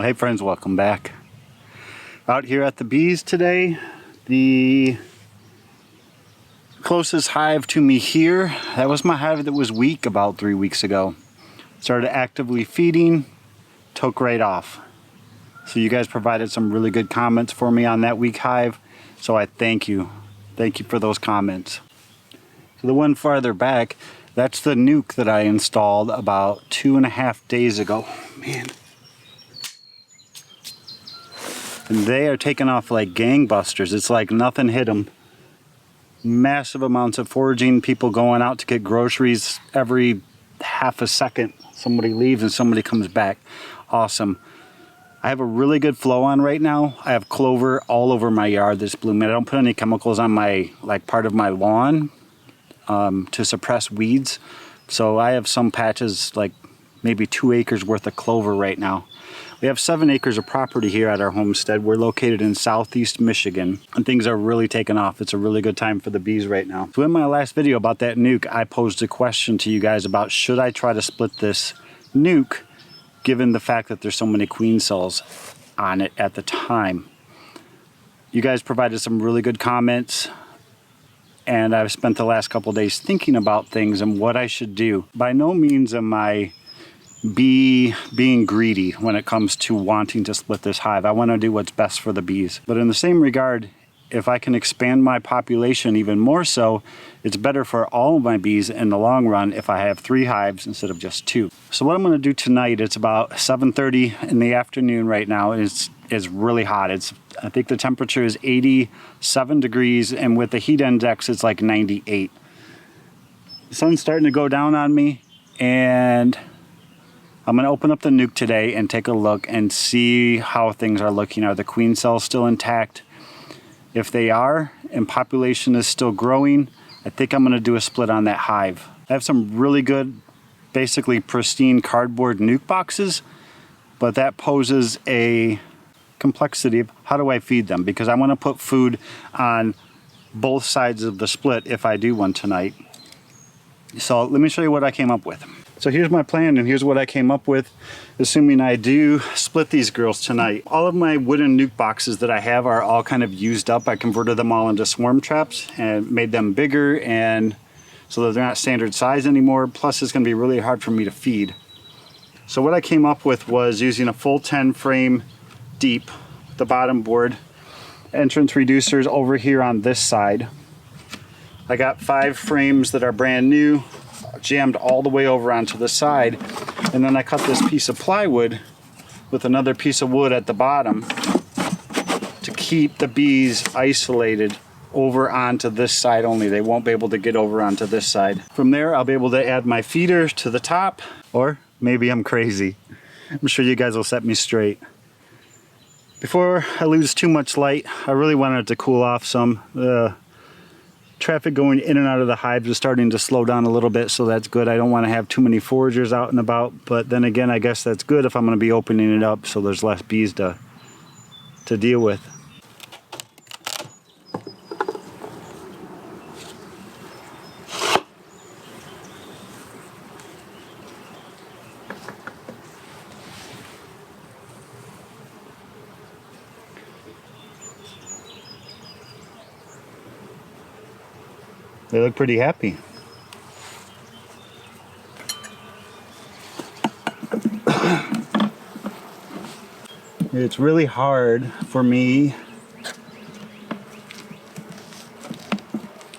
Well, hey friends, welcome back. Out here at the bees today. The closest hive to me here, that was my hive that was weak about 3 weeks ago. Started actively feeding, took right off. So you guys provided some really good comments for me on that weak hive, so I thank you. Thank you for those comments. So the one farther back, that's the NUC that I installed about 2.5 days ago. Man. And they are taking off like gangbusters. It's like nothing hit them. Massive amounts of foraging, people going out to get groceries every half a second. Somebody leaves and somebody comes back. Awesome. I have a really good flow on right now. I have clover all over my yard that's blooming. I don't put any chemicals on my part of my lawn to suppress weeds. So I have some patches, like maybe 2 acres worth of clover right now. We have 7 acres of property here at our homestead. We're located in southeast Michigan, and things are really taking off. It's a really good time for the bees right now. So in my last video about that NUC, I posed a question to you guys about should I try to split this NUC given the fact that there's so many queen cells on it at the time. You guys provided some really good comments, and I've spent the last couple days thinking about things and what I should do. By no means am I being greedy when it comes to wanting to split this hive. I want to do what's best for the bees. But in the same regard, if I can expand my population even more so, it's better for all of my bees in the long run if I have 3 hives instead of just 2. So what I'm going to do tonight, it's about 7:30 in the afternoon right now. It's really hot. I think the temperature is 87 degrees, and with the heat index, it's like 98. The sun's starting to go down on me, and I'm going to open up the NUC today and take a look and see how things are looking. Are the queen cells still intact? If they are, and population is still growing, I think I'm going to do a split on that hive. I have some really good, basically pristine cardboard NUC boxes, but that poses a complexity of how do I feed them? Because I want to put food on both sides of the split if I do one tonight. So let me show you what I came up with. So here's my plan, and here's what I came up with, assuming I do split these girls tonight. All of my wooden NUC boxes that I have are all kind of used up. I converted them all into swarm traps and made them bigger, and so that they're not standard size anymore. Plus, it's going to be really hard for me to feed. So what I came up with was using a full 10 frame deep, the bottom board, entrance reducers over here on this side. I got 5 frames that are brand new, jammed all the way over onto the side, and then I cut this piece of plywood with another piece of wood at the bottom to keep the bees isolated over onto this side only. They won't be able to get over onto this side. From there, I'll be able to add my feeder to the top, or maybe I'm crazy. I'm sure you guys will set me straight. Before I lose too much light, I really wanted it to cool off some. Traffic going in and out of the hives is starting to slow down a little bit, so that's good. I don't want to have too many foragers out and about, but then again, I guess that's good if I'm going to be opening it up so there's less bees to deal with. They look pretty happy. It's really hard for me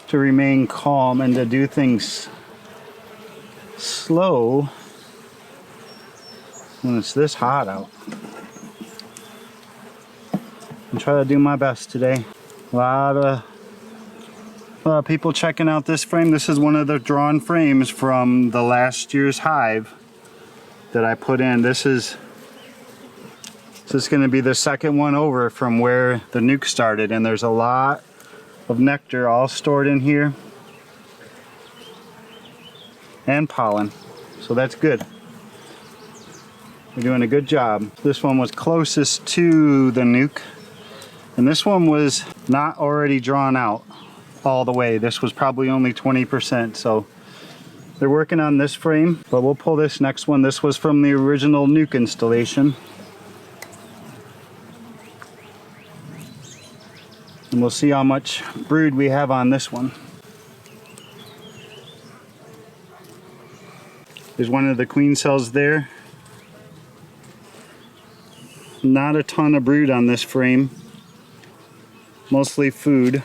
to remain calm and to do things slow when it's this hot out. I'm trying to do my best today. A lot of people checking out this frame. This is one of the drawn frames from the last year's hive that I put in. This is going to be the second one over from where the NUC started, and there's a lot of nectar all stored in here and pollen, so that's good. We're doing a good job. This one was closest to the NUC, and this one was not already drawn out all the way. This was probably only 20%, so they're working on this frame, but we'll pull this next one. This was from the original NUC installation. And we'll see how much brood we have on this one. There's one of the queen cells there. Not a ton of brood on this frame. Mostly food.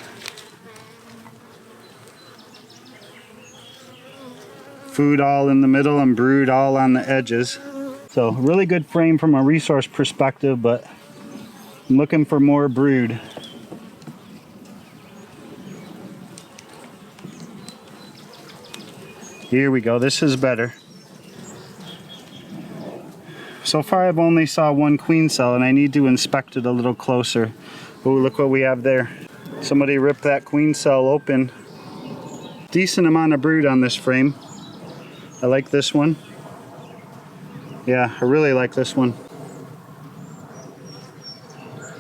Food all in the middle and brood all on the edges. So really good frame from a resource perspective, but I'm looking for more brood. Here we go, this is better. So far I've only saw one queen cell and I need to inspect it a little closer. Oh, look what we have there. Somebody ripped that queen cell open. Decent amount of brood on this frame. I like this one. Yeah, I really like this one.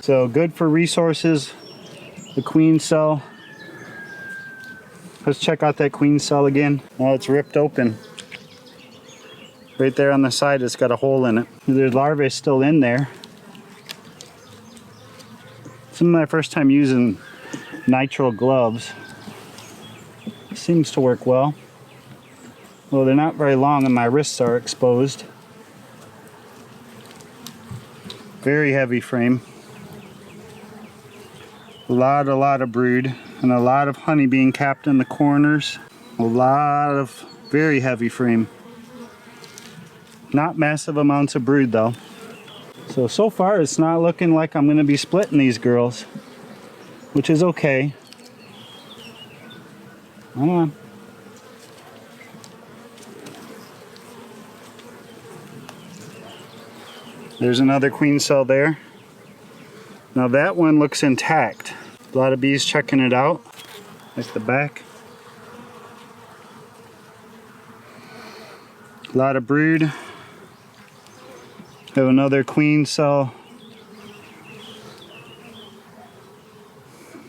So good for resources, the queen cell. Let's check out that queen cell again. Oh, it's ripped open. Right there on the side, it's got a hole in it. The larvae is still in there. This is my first time using nitrile gloves. Seems to work well. Well, they're not very long and my wrists are exposed. Very heavy frame. A lot of brood and a lot of honey being capped in the corners. A lot of very heavy frame. Not massive amounts of brood though. So far it's not looking like I'm going to be splitting these girls, which is okay. Come on. There's another queen cell there. Now that one looks intact. A lot of bees checking it out, like the back. A lot of brood. Have another queen cell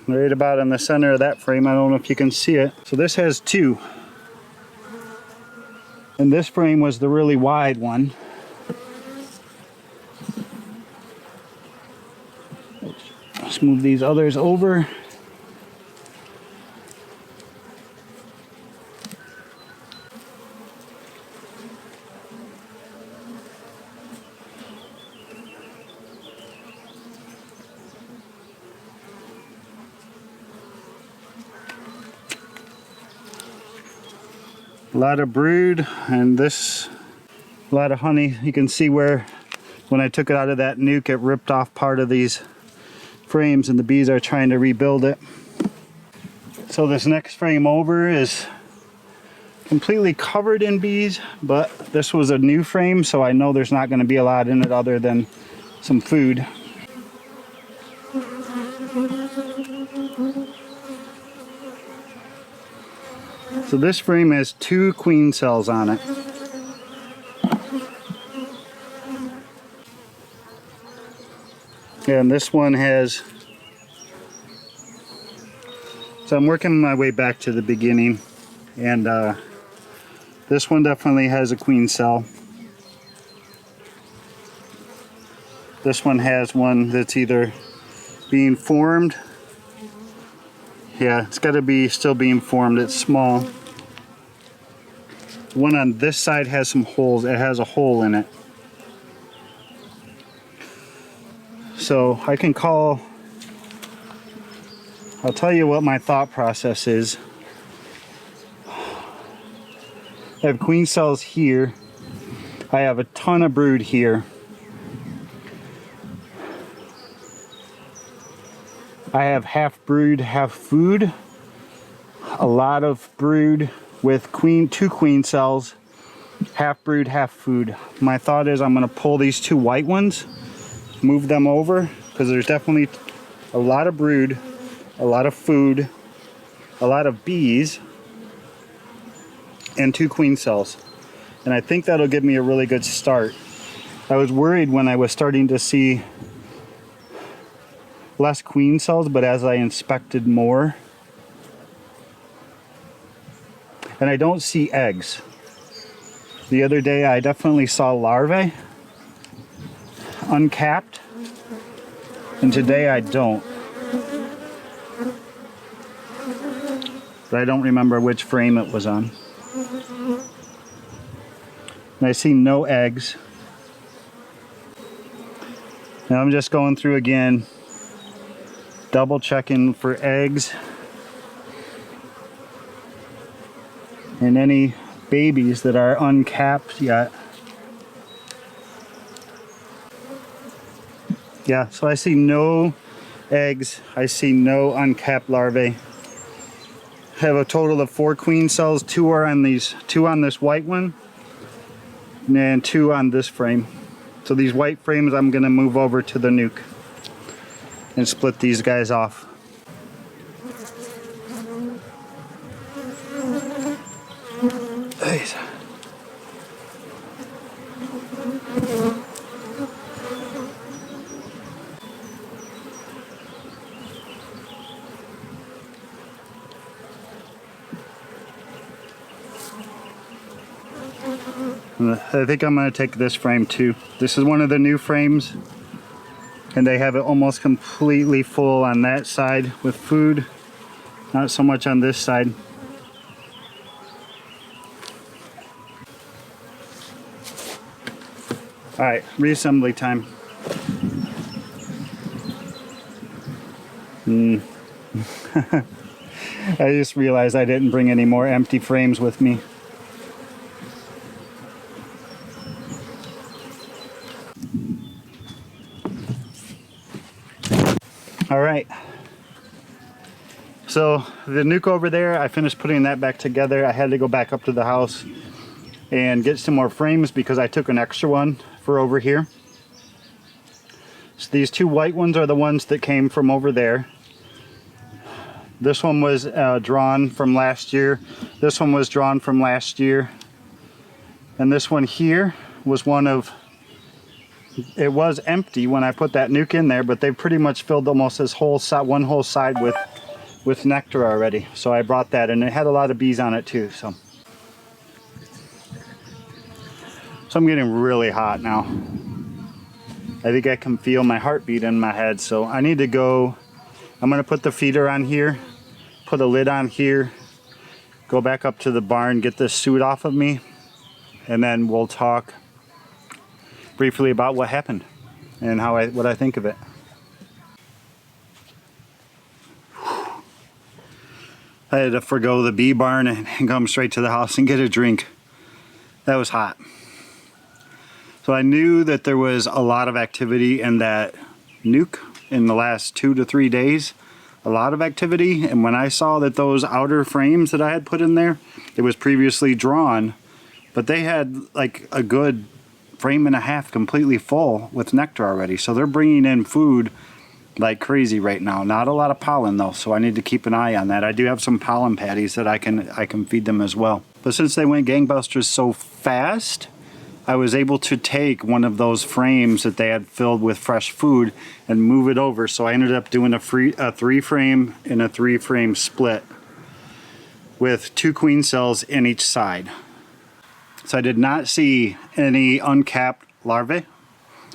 right about in the center of that frame. I don't know if you can see it. So this has two. And this frame was the really wide one. Let's move these others over. A lot of brood and this, a lot of honey. You can see where when I took it out of that NUC, it ripped off part of these frames and the bees are trying to rebuild it. So this next frame over is completely covered in bees, but this was a new frame, so I know there's not going to be a lot in it other than some food. So this frame has two queen cells on it. And this one has, so I'm working my way back to the beginning, and this one definitely has a queen cell. This one has one that's either being formed. Yeah, it's got to be still being formed. It's small. The one on this side has some holes. It has a hole in it. So I can call, I'll tell you what my thought process is. I have queen cells here. I have a ton of brood here. I have half brood, half food. A lot of brood with two queen cells. Half brood, half food. My thought is I'm going to pull these two white ones, move them over, because there's definitely a lot of brood, a lot of food, a lot of bees, and two queen cells. And I think that'll give me a really good start. I was worried when I was starting to see less queen cells, but as I inspected more, and I don't see eggs. The other day I definitely saw larvae uncapped, and today I don't. but I don't remember which frame it was on. And I see no eggs. Now I'm just going through again, double checking for eggs and any babies that are uncapped yet. Yeah, so I see no eggs. I see no uncapped larvae. I have a total of 4 queen cells. 2 are on these, 2 on this white one, and 2 on this frame. So these white frames I'm gonna move over to the NUC and split these guys off. Nice. I think I'm going to take this frame too. This is one of the new frames, and they have it almost completely full on that side with food, not so much on this side. All right, reassembly time. I just realized I didn't bring any more empty frames with me. All right, so the NUC over there, I finished putting that back together. I had to go back up to the house and get some more frames because I took an extra one for over here. So these 2 white ones are the ones that came from over there. This one was drawn from last year. This one was drawn from last year. And this one here was one of, it was empty when I put that NUC in there, but they've pretty much filled almost this whole side, one whole side with nectar already. So I brought that, and it had a lot of bees on it too. So I'm getting really hot now. I think I can feel my heartbeat in my head. So I need to go. I'm gonna put the feeder on here, put a lid on here, go back up to the barn, get this suit off of me, and then we'll talk briefly about what happened and what I think of it. I had to forgo the bee barn and come straight to the house and get a drink. That was hot. So I knew that there was a lot of activity in that NUC in the last 2 to 3 days. A lot of activity, and when I saw that those outer frames that I had put in there, it was previously drawn, but they had like a good frame and a half completely full with nectar already. So they're bringing in food like crazy right now. Not a lot of pollen though, so I need to keep an eye on that. I do have some pollen patties that I can feed them as well. But since they went gangbusters so fast, I was able to take one of those frames that they had filled with fresh food and move it over. So I ended up doing a 3 frame and a 3 frame split with 2 queen cells in each side. So I did not see any uncapped larvae.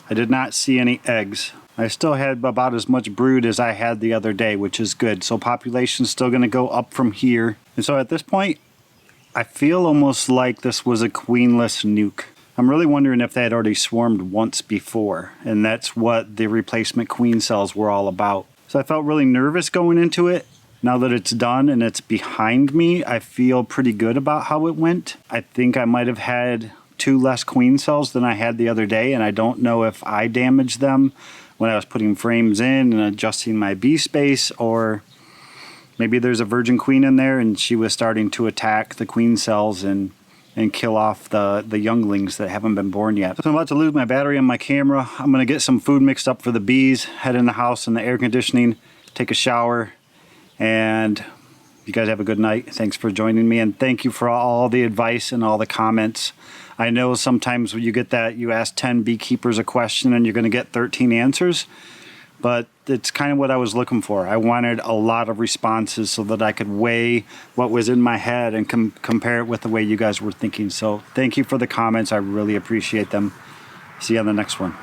I did not see any eggs. I still had about as much brood as I had the other day, which is good. So population's still gonna go up from here. And so at this point, I feel almost like this was a queenless NUC. I'm really wondering if they had already swarmed once before, and that's what the replacement queen cells were all about. So I felt really nervous going into it. Now that it's done and it's behind me, I feel pretty good about how it went. I think I might have had 2 less queen cells than I had the other day, and I don't know if I damaged them when I was putting frames in and adjusting my bee space, or maybe there's a virgin queen in there and she was starting to attack the queen cells and kill off the younglings that haven't been born yet. So I'm about to lose my battery on my camera. I'm gonna get some food mixed up for the bees, head in the house and the air conditioning, take a shower, and you guys have a good night. Thanks for joining me, and thank you for all the advice and all the comments. I know sometimes when you get that, you ask 10 beekeepers a question and you're gonna get 13 answers, but it's kind of what I was looking for. I wanted a lot of responses so that I could weigh what was in my head and compare it with the way you guys were thinking. So thank you for the comments. I really appreciate them. See you on the next one.